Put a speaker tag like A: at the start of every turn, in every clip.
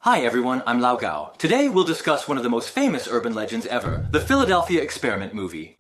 A: Hi everyone, I'm Lao Gao. Today we'll discuss one of the most famous urban legends ever, the Philadelphia Experiment movie.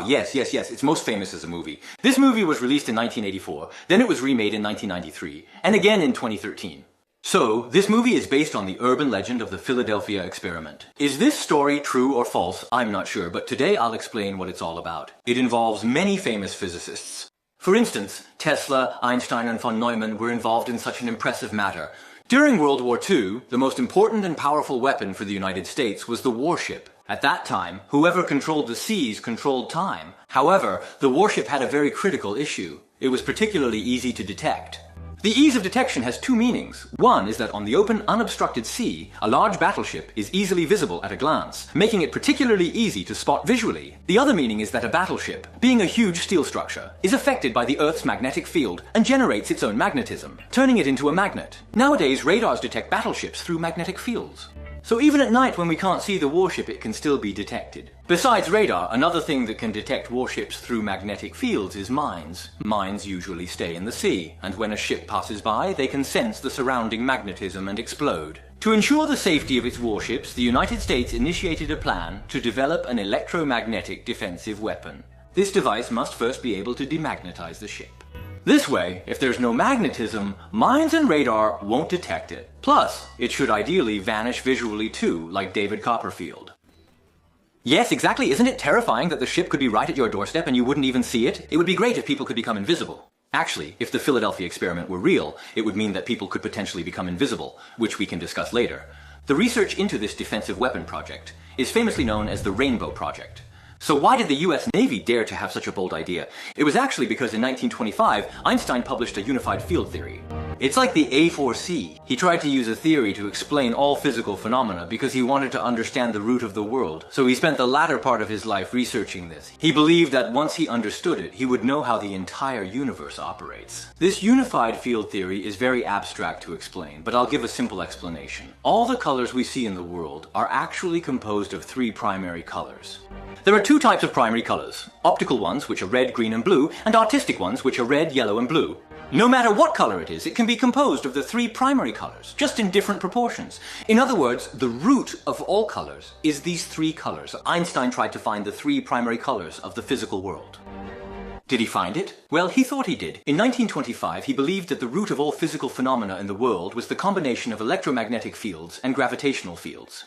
A: Yes, it's most famous as a movie. This movie was released in 1984, then it was remade in 1993, and again in 2013. So, this movie is based on the urban legend of the Philadelphia Experiment. Is this story true or false? I'm not sure, but today I'll explain what it's all about. It involves many famous physicists. For instance, Tesla, Einstein, and von Neumann were involved in such an impressive matter. During World War II, the most important and powerful weapon for the United States was the warship. At that time, whoever controlled the seas controlled time. However, the warship had a very critical issue. It was particularly easy to detect. The ease of detection has two meanings. One is that on the open, unobstructed sea, a large battleship is easily visible at a glance, making it particularly easy to spot visually. The other meaning is that a battleship, being a huge steel structure, is affected by the Earth's magnetic field and generates its own magnetism, turning it into a magnet. Nowadays, radars detect battleships through magnetic fields. So even at night when we can't see the warship, it can still be detected. Besides radar, another thing that can detect warships through magnetic fields is mines. Mines usually stay in the sea, and when a ship passes by, they can sense the surrounding magnetism and explode. To ensure the safety of its warships, the United States initiated a plan to develop an electromagnetic defensive weapon. This device must first be able to demagnetize the ship. This way, if there's no magnetism, mines and radar won't detect it. Plus, it should ideally vanish visually too, like David Copperfield. Yes, exactly. Isn't it terrifying that the ship could be right at your doorstep and you wouldn't even see it? It would be great if people could become invisible. Actually, if the Philadelphia experiment were real, it would mean that people could potentially become invisible, which we can discuss later. The research into this defensive weapon project is famously known as the Rainbow Project. So why did the US Navy dare to have such a bold idea? It was actually because in 1925, Einstein published a unified field theory. It's like the A4C. He tried to use a theory to explain all physical phenomena because he wanted to understand the root of the world. So he spent the latter part of his life researching this. He believed that once he understood it, he would know how the entire universe operates. This unified field theory is very abstract to explain, but I'll give a simple explanation. All the colors we see in the world are actually composed of three primary colors. There are two types of primary colors: optical ones, which are red, green, and blue, and artistic ones, which are red, yellow, and blue. No matter what color it is, it can be composed of the three primary colors, just in different proportions. In other words, the root of all colors is these three colors. Einstein tried to find the three primary colors of the physical world. Did he find it? Well, he thought he did. In 1925, he believed that the root of all physical phenomena in the world was the combination of electromagnetic fields and gravitational fields.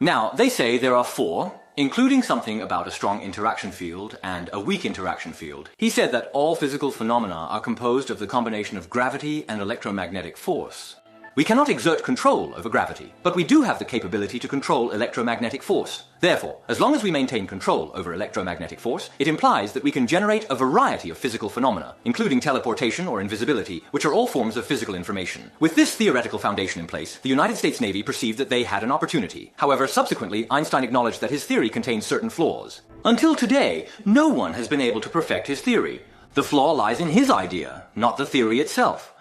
A: Now, they say there are four, including something about a strong interaction field and a weak interaction field. He said that all physical phenomena are composed of the combination of gravity and electromagnetic force. We cannot exert control over gravity, but we do have the capability to control electromagnetic force. Therefore, as long as we maintain control over electromagnetic force, it implies that we can generate a variety of physical phenomena, including teleportation or invisibility, which are all forms of physical information. With this theoretical foundation in place, the United States Navy perceived that they had an opportunity. However, subsequently, Einstein acknowledged that his theory contained certain flaws. Until today, no one has been able to perfect his theory. The flaw lies in his idea, not the theory itself.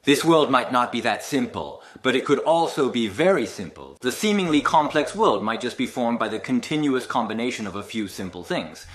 A: This world might not be that simple, but it could also be very simple. The seemingly complex world might just be formed by the continuous combination of a few simple things.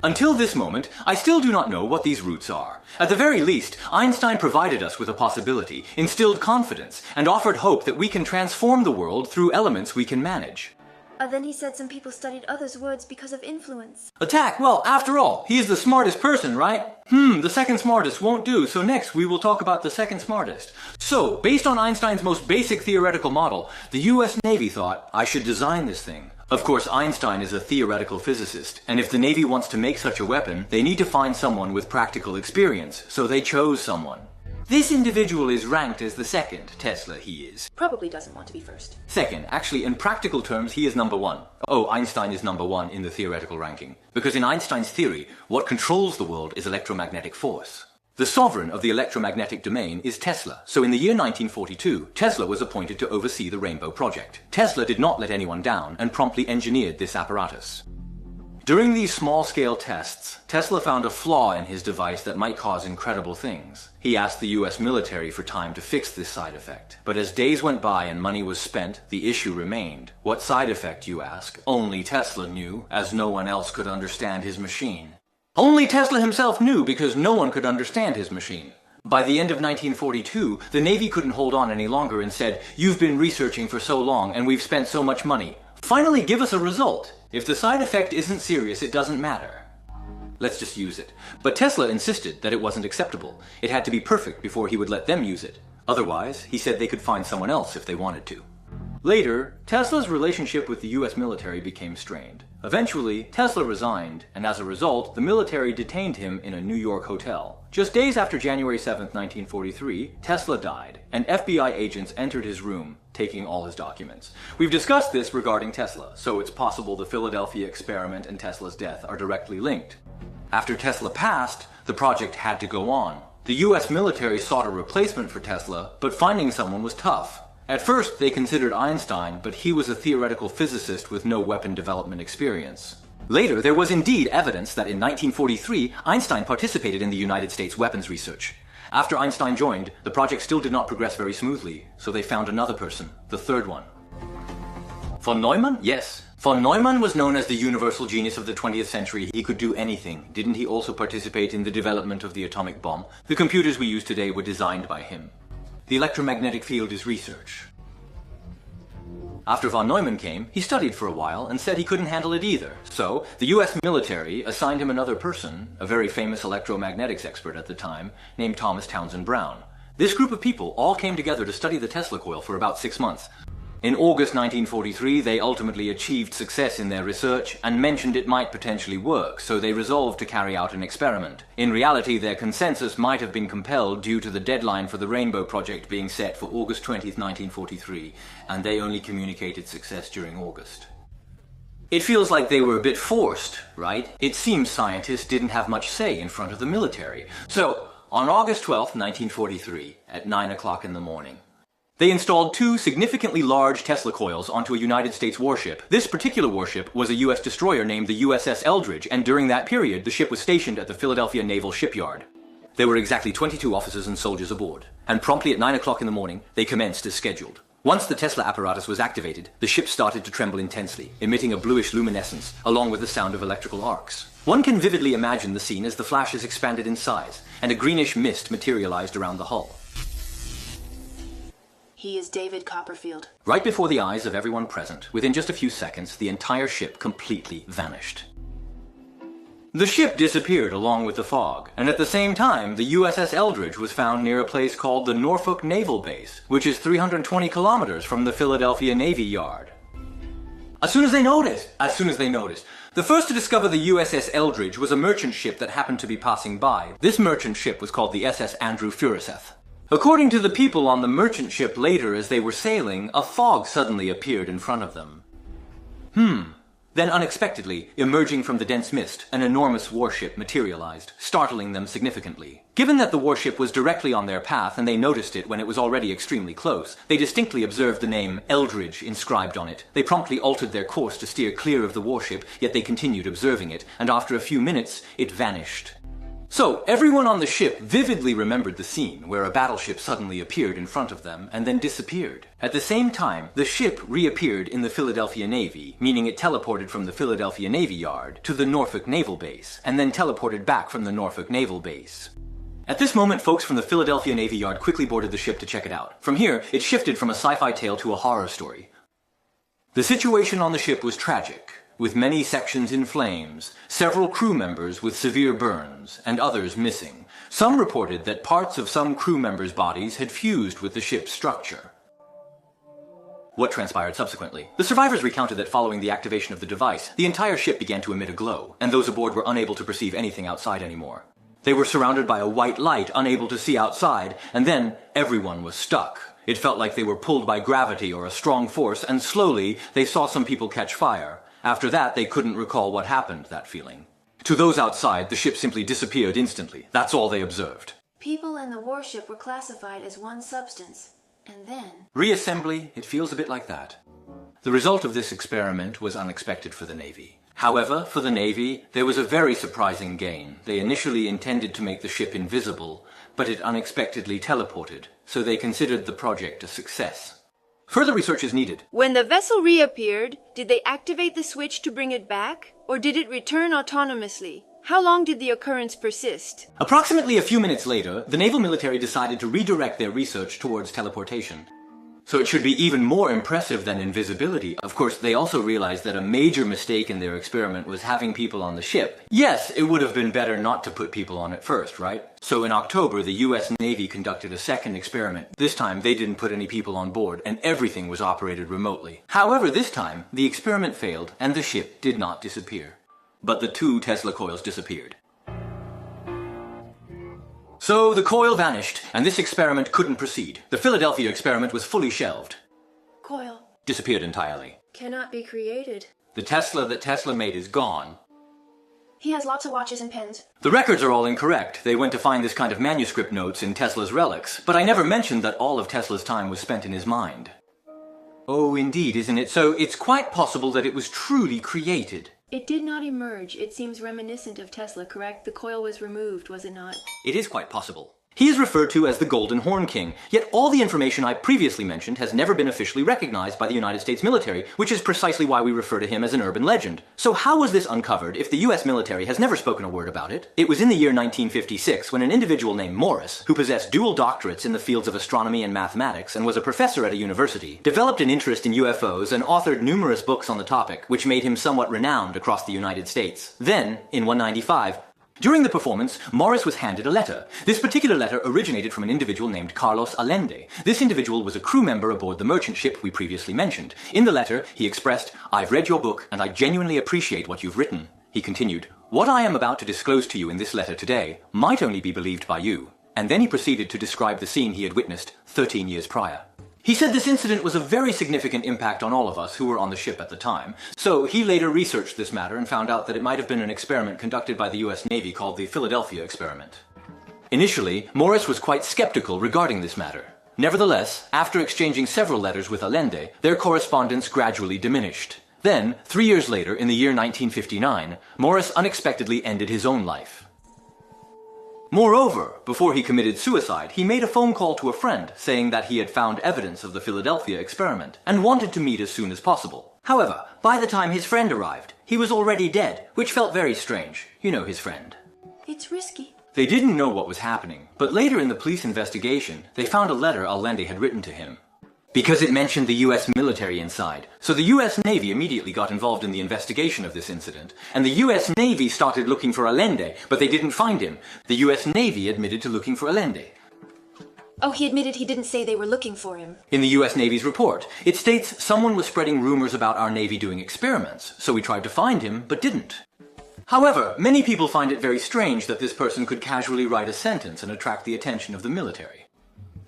A: Until this moment, I still do not know what these roots are. At the very least, Einstein provided us with a possibility, instilled confidence, and offered hope that we can transform the world through elements we can manage.
B: Then he said some people studied others' words because of influence.
A: Attack! Well, after all, he is the smartest person, right? The second smartest won't do, so next we will talk about the second smartest. So, based on Einstein's most basic theoretical model, the US Navy thought, I should design this thing. Of course, Einstein is a theoretical physicist, and if the Navy wants to make such a weapon, they need to find someone with practical experience, so they chose someone. This individual is ranked as the second Tesla, he is.
B: Probably doesn't want to be first.
A: Second, actually in practical terms, he is number one. Oh, Einstein is number one in the theoretical ranking. Because in Einstein's theory, what controls the world is electromagnetic force. The sovereign of the electromagnetic domain is Tesla. So in the year 1942, Tesla was appointed to oversee the Rainbow Project. Tesla did not let anyone down and promptly engineered this apparatus. During these small-scale tests, Tesla found a flaw in his device that might cause incredible things. He asked the US military for time to fix this side effect. But as days went by and money was spent, the issue remained. What side effect, you ask? Only Tesla knew, as no one else could understand his machine. Only Tesla himself knew because no one could understand his machine. By the end of 1942, the Navy couldn't hold on any longer and said, "You've been researching for so long and we've spent so much money. Finally, give us a result. If the side effect isn't serious, it doesn't matter. Let's just use it." But Tesla insisted that it wasn't acceptable. It had to be perfect before he would let them use it. Otherwise, he said they could find someone else if they wanted to. Later, Tesla's relationship with the US military became strained. Eventually, Tesla resigned, and as a result, the military detained him in a New York hotel. Just days after January 7, 1943, Tesla died, and FBI agents entered his room, taking all his documents. We've discussed this regarding Tesla, so it's possible the Philadelphia experiment and Tesla's death are directly linked. After Tesla passed, the project had to go on. The US military sought a replacement for Tesla, but finding someone was tough. At first, they considered Einstein, but he was a theoretical physicist with no weapon development experience. Later, there was indeed evidence that in 1943, Einstein participated in the United States weapons research. After Einstein joined, the project still did not progress very smoothly, so they found another person, the third one. Von Neumann? Yes. Von Neumann was known as the universal genius of the 20th century. He could do anything. Didn't he also participate in the development of the atomic bomb? The computers we use today were designed by him. The electromagnetic field is research. After von Neumann came, he studied for a while and said he couldn't handle it either. So, the US military assigned him another person, a very famous electromagnetics expert at the time, named Thomas Townsend Brown. This group of people all came together to study the Tesla coil for about 6 months. In August 1943, they ultimately achieved success in their research and mentioned it might potentially work, so they resolved to carry out an experiment. In reality, their consensus might have been compelled due to the deadline for the Rainbow Project being set for August 20, 1943, and they only communicated success during August. It feels like they were a bit forced, right? It seems scientists didn't have much say in front of the military. So, on August 12, 1943, at 9 o'clock in the morning, they installed 2 significantly large Tesla coils onto a United States warship. This particular warship was a US destroyer named the USS Eldridge, and during that period, the ship was stationed at the Philadelphia Naval Shipyard. There were exactly 22 officers and soldiers aboard, and promptly at 9 o'clock in the morning, they commenced as scheduled. Once the Tesla apparatus was activated, the ship started to tremble intensely, emitting a bluish luminescence, along with the sound of electrical arcs. One can vividly imagine the scene as the flashes expanded in size, and a greenish mist materialized around the hull.
C: He is David Copperfield.
A: Right before the eyes of everyone present, within just a few seconds, the entire ship completely vanished. The ship disappeared along with the fog, and at the same time, the USS Eldridge was found near a place called the Norfolk Naval Base, which is 320 kilometers from the Philadelphia Navy Yard. As soon as they noticed, the first to discover the USS Eldridge was a merchant ship that happened to be passing by. This merchant ship was called the SS Andrew Furuseth. According to the people on the merchant ship later as they were sailing, a fog suddenly appeared in front of them. Then unexpectedly, emerging from the dense mist, an enormous warship materialized, startling them significantly. Given that the warship was directly on their path and they noticed it when it was already extremely close, they distinctly observed the name Eldridge inscribed on it. They promptly altered their course to steer clear of the warship, yet they continued observing it, and after a few minutes, it vanished. So, everyone on the ship vividly remembered the scene where a battleship suddenly appeared in front of them and then disappeared. At the same time, the ship reappeared in the Philadelphia Navy, meaning it teleported from the Philadelphia Navy Yard to the Norfolk Naval Base, and then teleported back from the Norfolk Naval Base. At this moment, folks from the Philadelphia Navy Yard quickly boarded the ship to check it out. From here, it shifted from a sci-fi tale to a horror story. The situation on the ship was tragic, with many sections in flames, several crew members with severe burns, and others missing. Some reported that parts of some crew members' bodies had fused with the ship's structure. What transpired subsequently? The survivors recounted that following the activation of the device, the entire ship began to emit a glow, and those aboard were unable to perceive anything outside anymore. They were surrounded by a white light, unable to see outside, and then everyone was stuck. It felt like they were pulled by gravity or a strong force, and slowly they saw some people catch fire. After that, they couldn't recall what happened, that feeling. To those outside, the ship simply disappeared instantly. That's all they observed.
B: People in the warship were classified as one substance, and then...
A: Reassembly, it feels a bit like that. The result of this experiment was unexpected for the Navy. However, for the Navy, there was a very surprising gain. They initially intended to make the ship invisible, but it unexpectedly teleported, so they considered the project a success. Further research is needed.
D: When the vessel reappeared, did they activate the switch to bring it back, or did it return autonomously? How long did the occurrence persist?
A: Approximately a few minutes later, the naval military decided to redirect their research towards teleportation. So it should be even more impressive than invisibility. Of course, they also realized that a major mistake in their experiment was having people on the ship. Yes, it would have been better not to put people on it first, right? So in October, the US Navy conducted a second experiment. This time, they didn't put any people on board, and everything was operated remotely. However, this time, the experiment failed, and the ship did not disappear. But the 2 Tesla coils disappeared. So the coil vanished, and this experiment couldn't proceed. The Philadelphia experiment was fully shelved.
B: Coil
A: Disappeared entirely.
B: cannot be created.
A: The Tesla that Tesla made is gone.
B: He has lots of watches and pens.
A: The records are all incorrect. They went to find this kind of manuscript notes in Tesla's relics, but I never mentioned that all of Tesla's time was spent in his mind. Oh, indeed, isn't it? So it's quite possible that it was truly created.
B: It did not emerge. It seems reminiscent of Tesla, correct? The coil was removed, was it not?
A: It is quite possible. He is referred to as the Golden Horn King, yet all the information I previously mentioned has never been officially recognized by the United States military, which is precisely why we refer to him as an urban legend. So how was this uncovered if the US military has never spoken a word about it? It was in the year 1956 when an individual named Morris, who possessed dual doctorates in the fields of astronomy and mathematics and was a professor at a university, developed an interest in UFOs and authored numerous books on the topic, which made him somewhat renowned across the United States. Then, in 1995, during the performance, Morris was handed a letter. This particular letter originated from an individual named Carlos Allende. This individual was a crew member aboard the merchant ship we previously mentioned. In the letter, he expressed, "I've read your book, and I genuinely appreciate what you've written." He continued, "What I am about to disclose to you in this letter today might only be believed by you." And then he proceeded to describe the scene he had witnessed 13 years prior. He said this incident was a very significant impact on all of us who were on the ship at the time, so he later researched this matter and found out that it might have been an experiment conducted by the US Navy called the Philadelphia experiment. Initially, Morris was quite skeptical regarding this matter. Nevertheless, after exchanging several letters with Allende, their correspondence gradually diminished. Then, 3 years later, in the year 1959, Morris unexpectedly ended his own life. Moreover, before he committed suicide, he made a phone call to a friend saying that he had found evidence of the Philadelphia experiment and wanted to meet as soon as possible. However, by the time his friend arrived, he was already dead, which felt very strange. You know his friend.
B: It's risky.
A: They didn't know what was happening, but later in the police investigation, they found a letter Allende had written to him. Because it mentioned the US military inside. So the US Navy immediately got involved in the investigation of this incident. And the US Navy started looking for Allende, but they didn't find him. The US Navy admitted to looking for Allende.
B: Oh, he admitted he didn't say they were looking for him.
A: In the US Navy's report, it states someone was spreading rumors about our Navy doing experiments, so we tried to find him, but didn't. However, many people find it very strange that this person could casually write a sentence and attract the attention of the military.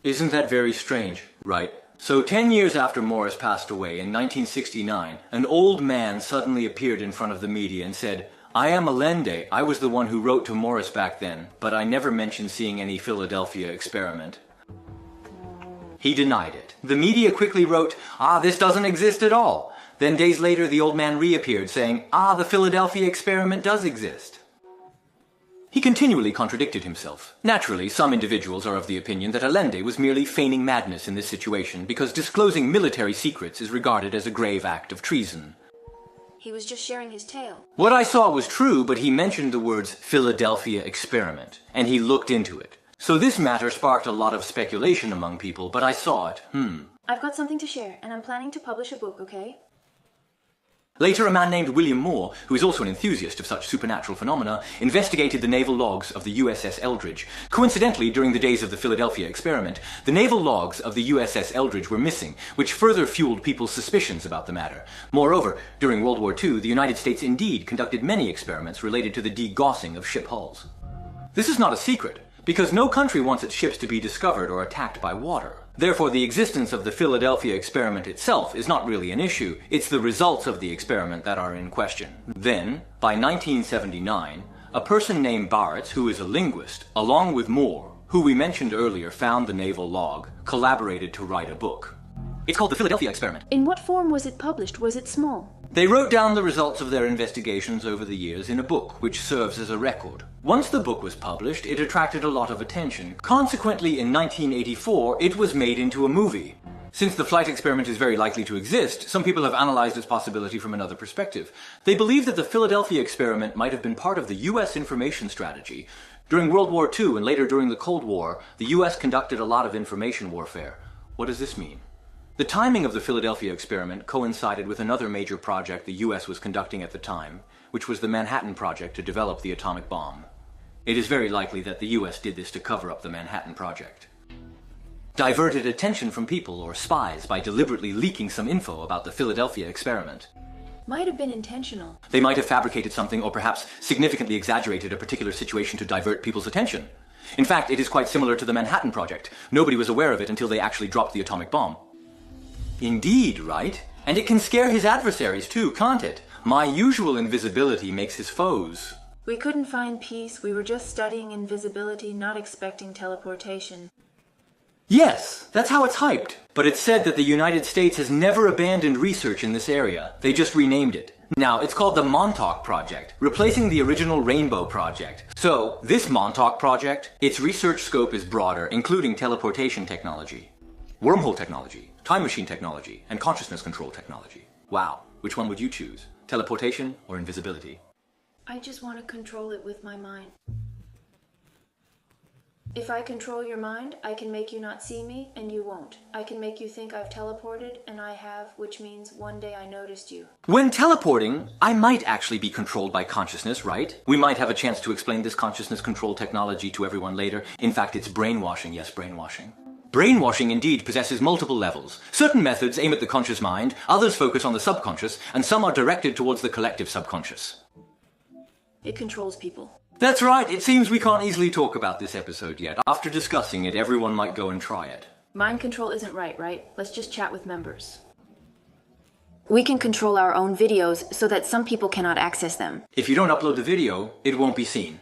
A: Isn't that very strange, right? So 10 years after Morris passed away in 1969, an old man suddenly appeared in front of the media and said, "I am Allende. I was the one who wrote to Morris back then, but I never mentioned seeing any Philadelphia experiment." He denied it. The media quickly wrote, "This doesn't exist at all." Then days later, the old man reappeared saying, "The Philadelphia experiment does exist." He continually contradicted himself. Naturally, some individuals are of the opinion that Allende was merely feigning madness in this situation because disclosing military secrets is regarded as a grave act of treason.
B: He was just sharing his tale.
A: What I saw was true, but he mentioned the words Philadelphia experiment, and he looked into it. So this matter sparked a lot of speculation among people, but I saw it.
B: I've got something to share, and I'm planning to publish a book, okay?
A: Later, a man named William Moore, who is also an enthusiast of such supernatural phenomena, investigated the naval logs of the USS Eldridge. Coincidentally, during the days of the Philadelphia experiment, the naval logs of the USS Eldridge were missing, which further fueled people's suspicions about the matter. Moreover, during World War II, the United States indeed conducted many experiments related to the degaussing of ship hulls. This is not a secret, because no country wants its ships to be discovered or attacked by water. Therefore, the existence of the Philadelphia experiment itself is not really an issue. It's the results of the experiment that are in question. Then, by 1979, a person named Barrett, who is a linguist, along with Moore, who we mentioned earlier found the naval log, collaborated to write a book. It's called the Philadelphia experiment.
B: In what form was it published? Was it small?
A: They wrote down the results of their investigations over the years in a book, which serves as a record. Once the book was published, it attracted a lot of attention. Consequently, in 1984, it was made into a movie. Since the flight experiment is very likely to exist, some people have analyzed its possibility from another perspective. They believe that the Philadelphia experiment might have been part of the U.S. information strategy. During World War II and later during the Cold War, the U.S. conducted a lot of information warfare. What does this mean? The timing of the Philadelphia experiment coincided with another major project the U.S. was conducting at the time, which was the Manhattan Project to develop the atomic bomb. It is very likely that the U.S. did this to cover up the Manhattan Project. Diverted attention from people or spies by deliberately leaking some info about the Philadelphia experiment.
B: Might have been intentional.
A: They might have fabricated something or perhaps significantly exaggerated a particular situation to divert people's attention. In fact, it is quite similar to the Manhattan Project. Nobody was aware of it until they actually dropped the atomic bomb. Indeed, right? And it can scare his adversaries too, can't it? My usual invisibility makes his foes.
B: We couldn't find peace. We were just studying invisibility, not expecting teleportation.
A: Yes, that's how it's hyped. But it's said that the United States has never abandoned research in this area. They just renamed it. Now, it's called the Montauk Project, replacing the original Rainbow Project. So, this Montauk Project, its research scope is broader, including teleportation technology, wormhole technology, time machine technology, and consciousness control technology. Wow, which one would you choose? Teleportation or invisibility?
B: I just want to control it with my mind. If I control your mind, I can make you not see me, and you won't. I can make you think I've teleported, and I have, which means one day I noticed you.
A: When teleporting, I might actually be controlled by consciousness, right? We might have a chance to explain this consciousness control technology to everyone later. In fact, it's brainwashing, yes, brainwashing. Brainwashing indeed possesses multiple levels. Certain methods aim at the conscious mind, others focus on the subconscious, and some are directed towards the collective subconscious.
B: It controls people.
A: That's right, it seems we can't easily talk about this episode yet. After discussing it, everyone might go and try it.
B: Mind control isn't right? Let's just chat with members. We can control our own videos so that some people cannot access them.
A: If you don't upload the video, it won't be seen.